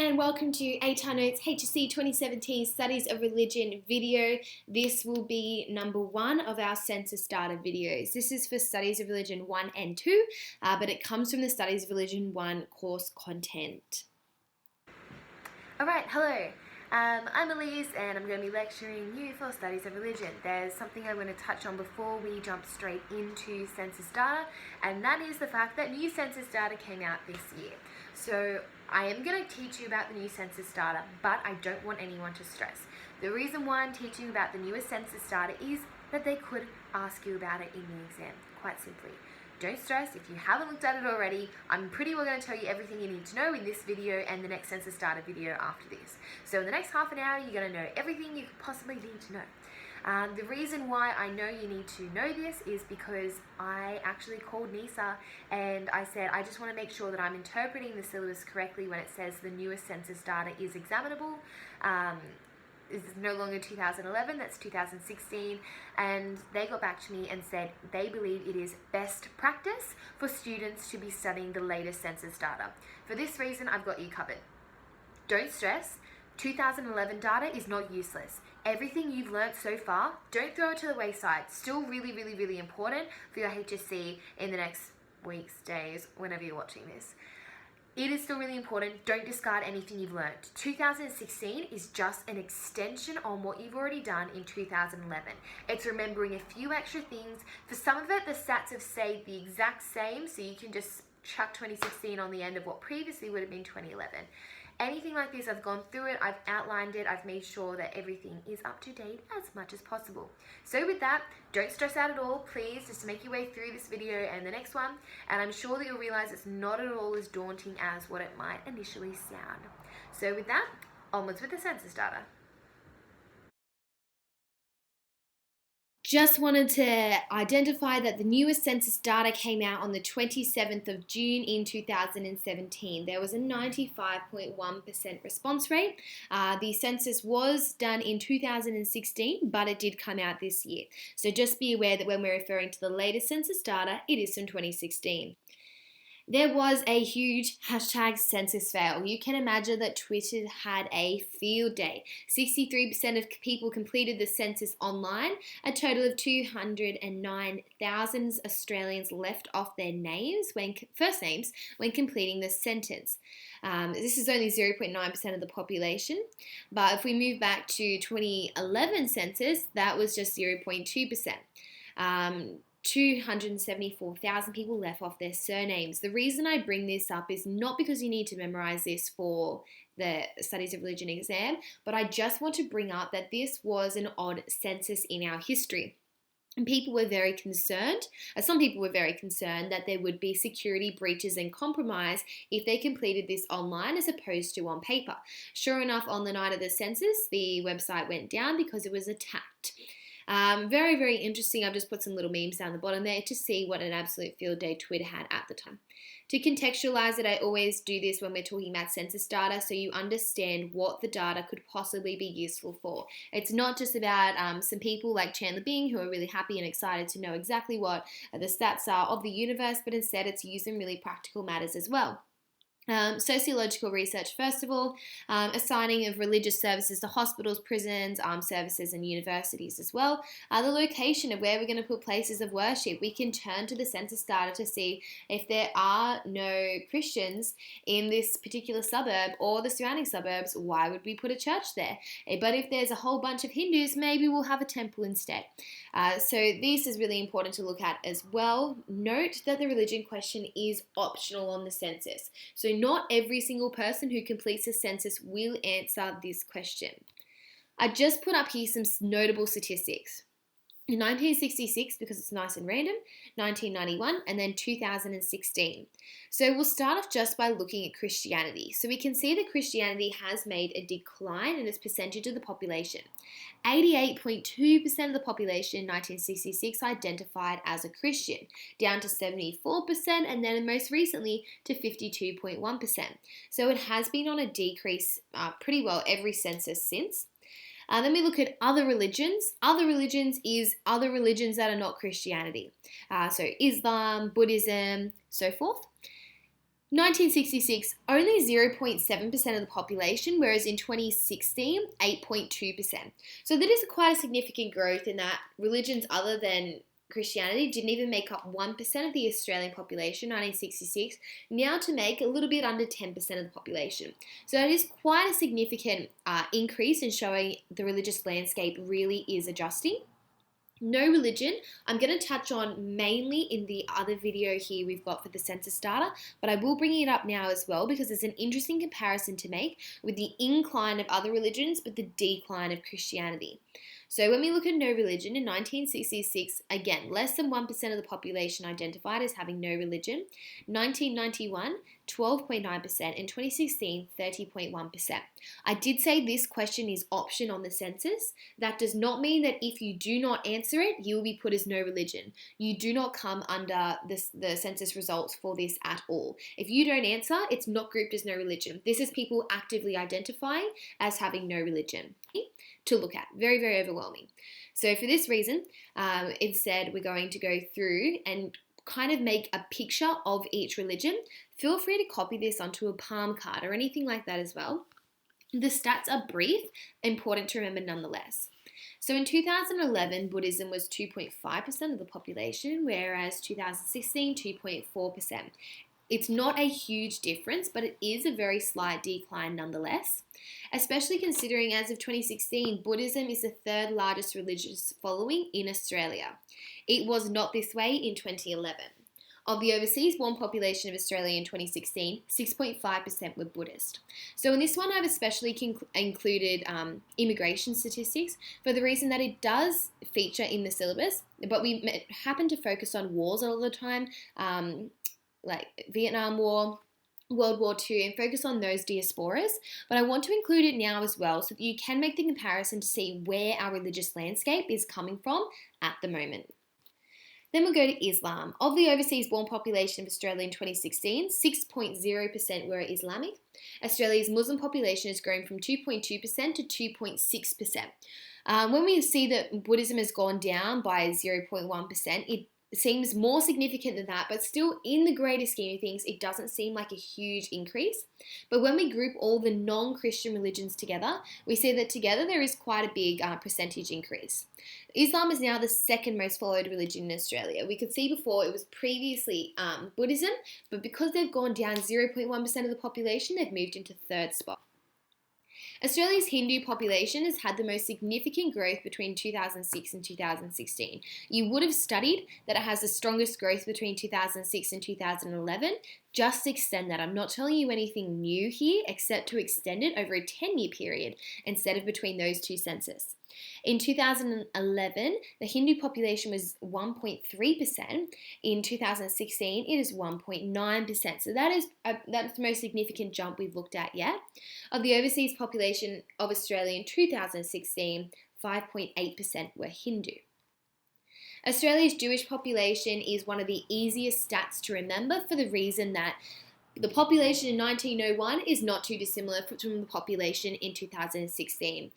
and welcome to ATAR Notes HSC 2017 Studies of Religion video. This will be number 1 of our census data videos. This is for Studies of Religion 1 and 2, but it comes from the Studies of Religion 1 course content. Alright, hello. I'm Elise and I'm going to be lecturing you for Studies of Religion. There's something I'm going to touch on before we jump straight into census data, and that is the fact that new census data came out this year. So I am going to teach you about the new census data, but I don't want anyone to stress. The reason why I'm teaching about the newest census data is that they could ask you about it in the exam, quite simply. Don't stress, if you haven't looked at it already, I'm pretty well going to tell you everything you need to know in this video and the next census data video after this. So in the next half an hour, you're going to know everything you could possibly need to know. The reason why I know you need to know this is because I actually called NISA and I said, I just want to make sure that I'm interpreting the syllabus correctly when it says the newest census data is examinable. This is no longer 2011, that's 2016, and they got back to me and said they believe it is best practice for students to be studying the latest census data. For this reason, I've got you covered. Don't stress, 2011 data is not useless. Everything you've learnt so far, don't throw it to the wayside. Still really important for your HSC in the next weeks, days, whenever you're watching this. It is still really important. Don't discard anything you've learnt. 2016 is just an extension on what you've already done in 2011. It's remembering a few extra things. For some of it, the stats have stayed the exact same, so you can just chuck 2016 on the end of what previously would have been 2011. Anything like this, I've gone through it, I've outlined it, I've made sure that everything is up to date as much as possible. So with that, don't stress out at all, please, just to make your way through this video and the next one, and I'm sure that you'll realize it's not at all as daunting as what it might initially sound. So with that, onwards with the census data. Just wanted to identify that the newest census data came out on the 27th of June in 2017. There was a 95.1% response rate. The census was done in 2016, but it did come out this year. So just be aware that when we're referring to the latest census data, it is from 2016. There was a huge hashtag census fail. You can imagine that Twitter had a field day. 63% of people completed the census online. A total of 209,000 Australians left off their first names when completing the census. This is only 0.9% of the population, but if we move back to 2011 census, that was just 0.2%. 274,000 people left off their surnames. The reason I bring this up is not because you need to memorize this for the Studies of Religion exam, but I just want to bring up that this was an odd census in our history. And people were very concerned, some people were very concerned that there would be security breaches and compromise if they completed this online as opposed to on paper. Sure enough, on the night of the census, the website went down because it was attacked. Very interesting. I've just put some little memes down the bottom there to see what an absolute field day Twitter had at the time. To contextualize it, I always do this when we're talking about census data so you understand what the data could possibly be useful for. It's not just about some people like Chandler Bing who are really happy and excited to know exactly what the stats are of the universe, but instead it's used in really practical matters as well. Sociological research, first of all, assigning of religious services to hospitals, prisons, armed services and universities as well. The location of where we're going to put places of worship. We can turn to the census data to see if there are no Christians in this particular suburb or the surrounding suburbs, why would we put a church there? But if there's a whole bunch of Hindus, maybe we'll have a temple instead. So this is really important to look at as well. Note that the religion question is optional on the census. So not every single person who completes the census will answer this question. I just put up here some notable statistics. In 1966, because it's nice and random, 1991, and then 2016. So we'll start off just by looking at Christianity. So we can see that Christianity has made a decline in its percentage of the population. 88.2% of the population in 1966 identified as a Christian, down to 74%, and then most recently to 52.1%. So it has been on a decrease pretty well every census since. Then we look at other religions. Other religions is other religions that are not Christianity. So Islam, Buddhism, so forth. 1966, only 0.7% of the population, whereas in 2016, 8.2%. So that is quite a significant growth in that religions other than Christianity didn't even make up 1% of the Australian population, 1966, now to make a little bit under 10% of the population. So it is quite a significant increase in showing the religious landscape really is adjusting. No religion, I'm going to touch on mainly in the other video here we've got for the census data, but I will bring it up now as well because there's an interesting comparison to make with the incline of other religions but the decline of Christianity. So when we look at no religion in 1966, again, less than 1% of the population identified as having no religion. 1991, 12.9%. In 2016, 30.1%. I did say this question is option on the census. That does not mean that if you do not answer it, you will be put as no religion. You do not come under the census results for this at all. If you don't answer, it's not grouped as no religion. This is people actively identifying as having no religion to look at. Very, very overwhelming. So for this reason, instead we're going to go through and kind of make a picture of each religion. Feel free to copy this onto a palm card or anything like that as well. The stats are brief, important to remember nonetheless. So in 2011, Buddhism was 2.5% of the population, whereas 2016, 2.4%. It's not a huge difference, but it is a very slight decline nonetheless, especially considering as of 2016, Buddhism is the third largest religious following in Australia. It was not this way in 2011. Of the overseas born population of Australia in 2016, 6.5% were Buddhist. So in this one, I've especially included immigration statistics for the reason that it does feature in the syllabus, but we happen to focus on wars all the time, like Vietnam War, World War II, and focus on those diasporas. But I want to include it now as well so that you can make the comparison to see where our religious landscape is coming from at the moment. Then we'll go to Islam. Of the overseas born population of Australia in 2016, 6.0% were Islamic. Australia's Muslim population has grown from 2.2% to 2.6%. When we see that Buddhism has gone down by 0.1%, it seems more significant than that, but still in the greater scheme of things, it doesn't seem like a huge increase. But when we group all the non-Christian religions together, we see that together there is quite a big percentage increase. Islam is now the second most followed religion in Australia. We could see before it was previously Buddhism, but because they've gone down 0.1% of the population, they've moved into third spot. Australia's Hindu population has had the most significant growth between 2006 and 2016. You would have studied that it has the strongest growth between 2006 and 2011. Just extend that. I'm not telling you anything new here except to extend it over a 10-year period instead of between those two census. In 2011, the Hindu population was 1.3%. In 2016, it is 1.9%. So that's the most significant jump we've looked at yet. Of the overseas population of Australia in 2016, 5.8% were Hindu. Australia's Jewish population is one of the easiest stats to remember for the reason that the population in 1901 is not too dissimilar from the population in 2016.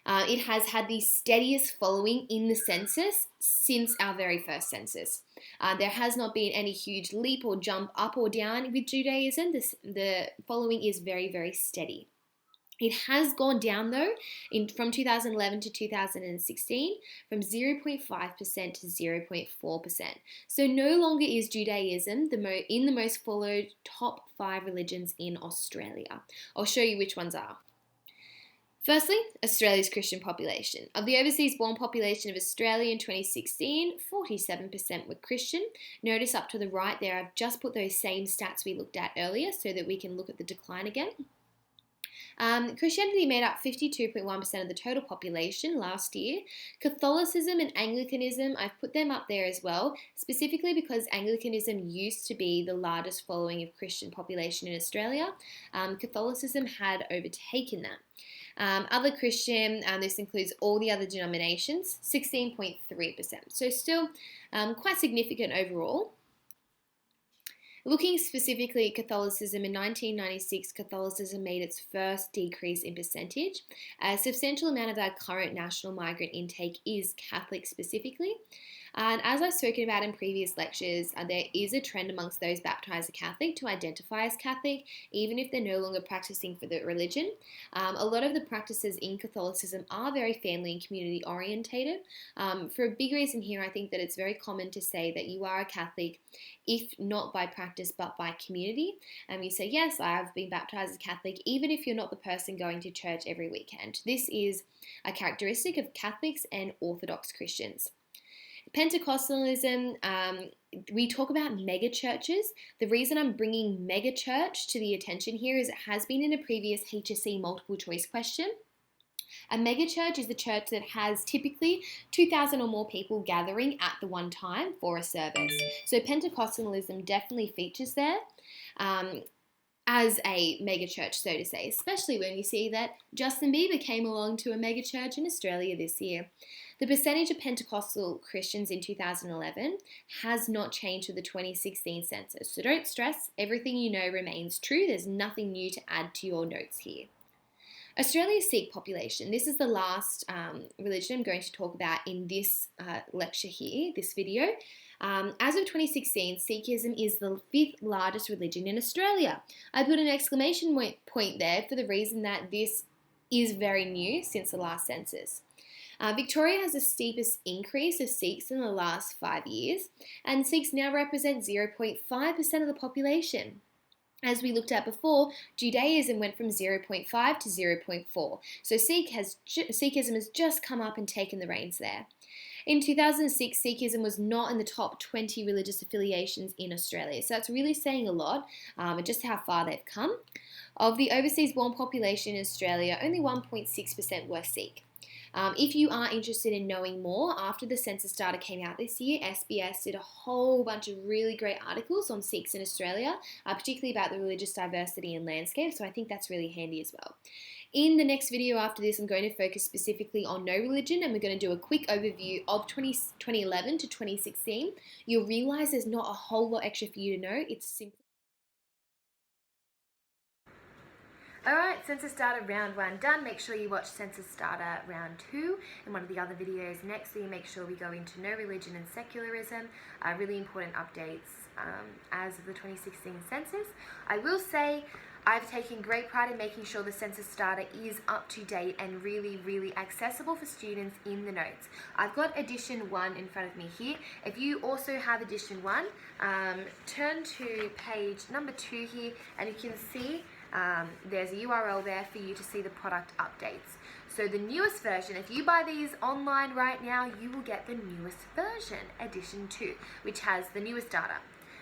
It has had the steadiest following in the census since our very first census. There has not been any huge leap or jump up or down with Judaism. The following is very, very steady. It has gone down though from 2011 to 2016 from 0.5% to 0.4%. So no longer is Judaism in the most followed top 5 religions in Australia. I'll show you which ones are. Firstly, Australia's Christian population. Of the overseas born population of Australia in 2016, 47% were Christian. Notice up to the right there, I've just put those same stats we looked at earlier so that we can look at the decline again. Christianity made up 52.1% of the total population last year. Catholicism and Anglicanism, I've put them up there as well, specifically because Anglicanism used to be the largest following of Christian population in Australia. Catholicism had overtaken that. Other Christian, this includes all the other denominations, 16.3%. So still quite significant overall. Looking specifically at Catholicism, in 1996, Catholicism made its first decrease in percentage. A substantial amount of our current national migrant intake is Catholic specifically. And as I've spoken about in previous lectures, there is a trend amongst those baptized as Catholic to identify as Catholic, even if they're no longer practicing for the religion. A lot of the practices in Catholicism are very family and community orientated. For a big reason here, I think that it's very common to say that you are a Catholic, if not by practice but by community. You say, yes, I have been baptized as Catholic, even if you're not the person going to church every weekend. This is a characteristic of Catholics and Orthodox Christians. Pentecostalism, we talk about mega churches. The reason I'm bringing mega church to the attention here is it has been in a previous HSC multiple choice question. A mega church is a church that has typically 2,000 or more people gathering at the one time for a service. So Pentecostalism definitely features there. As a mega church, so to say, especially when you see that Justin Bieber came along to a mega church in Australia this year. The percentage of Pentecostal Christians in 2011 has not changed with the 2016 census. So don't stress, everything you know remains true. There's nothing new to add to your notes here. Australia's Sikh population. This is the last religion I'm going to talk about in this lecture here, this video. As of 2016, Sikhism is the 5th largest religion in Australia. I put an exclamation point there for the reason that this is very new since the last census. Victoria has the steepest increase of Sikhs in the last 5 years, and Sikhs now represent 0.5% of the population. As we looked at before, Judaism went from 0.5 to 0.4. So Sikhism has just come up and taken the reins there. In 2006, Sikhism was not in the top 20 religious affiliations in Australia. So that's really saying a lot, just how far they've come. Of the overseas born population in Australia, only 1.6% were Sikh. If you are interested in knowing more, after the census data came out this year, SBS did a whole bunch of really great articles on Sikhs in Australia, particularly about the religious diversity and landscape, so I think that's really handy as well. In the next video after this, I'm going to focus specifically on no religion, and we're going to do a quick overview of 2011 to 2016. You'll realise there's not a whole lot extra for you to know. It's simply... Alright, census data round 1 done. Make sure you watch census data round 2 in one of the other videos. Next we make sure we go into no religion and secularism, really important updates as of the 2016 census. I will say I've taken great pride in making sure the census data is up to date and really accessible for students in the notes. I've got edition 1 in front of me here. If you also have edition 1, turn to page number 2 here, and you can see there's a URL there for you to see the product updates. So the newest version, if you buy these online right now, you will get the newest version, edition 2, which has the newest data,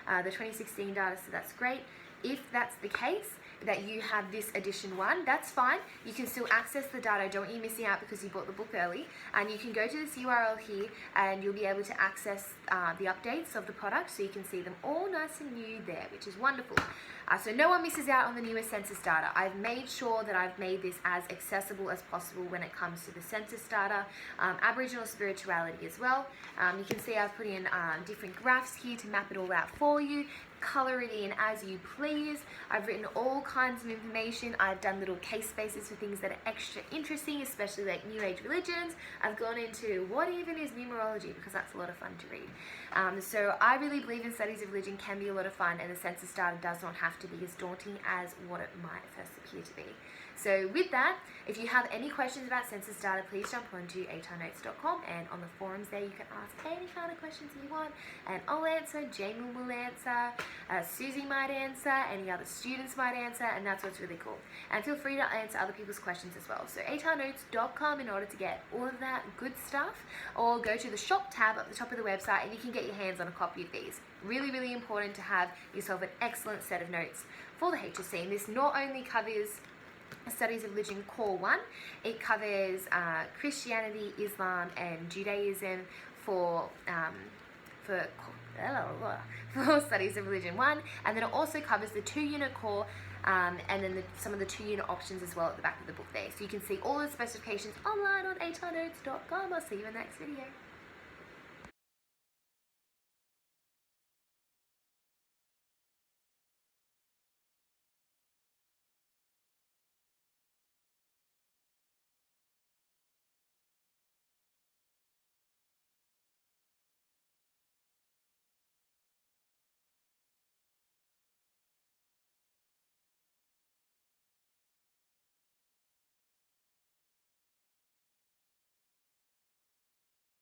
the 2016 data, so that's great. If that's the case, that you have this edition 1, that's fine. You can still access the data. Don't want you missing out because you bought the book early. And you can go to this URL here and you'll be able to access the updates of the product, so you can see them all nice and new there, which is wonderful. So no one misses out on the newest census data. I've made sure that I've made this as accessible as possible when it comes to the census data, Aboriginal spirituality as well. You can see I've put in different graphs here to map it all out for you. Color it in as you please. I've written all kinds of information. I've done little case spaces for things that are extra interesting, especially like New Age religions. I've gone into what even is numerology, because that's a lot of fun to read. So I really believe in studies of religion can be a lot of fun, and the census data does not have to be as daunting as what it might first appear to be. So with that, if you have any questions about census data, please jump onto atarnotes.com, and on the forums there you can ask any kind of questions you want, and I'll answer, Jamie will answer, Susie might answer, any other students might answer, and that's what's really cool. And feel free to answer other people's questions as well. So atarnotes.com in order to get all of that good stuff, or go to the shop tab at the top of the website and you can get your hands on a copy of these. Really important to have yourself an excellent set of notes for the HSC, and this not only covers Studies of Religion Core 1, it covers Christianity, Islam and Judaism for Studies of Religion 1, and then it also covers the 2-unit core and then some of the 2-unit options as well at the back of the book there. So you can see all the specifications online on atarnotes.com. I'll see you in the next video.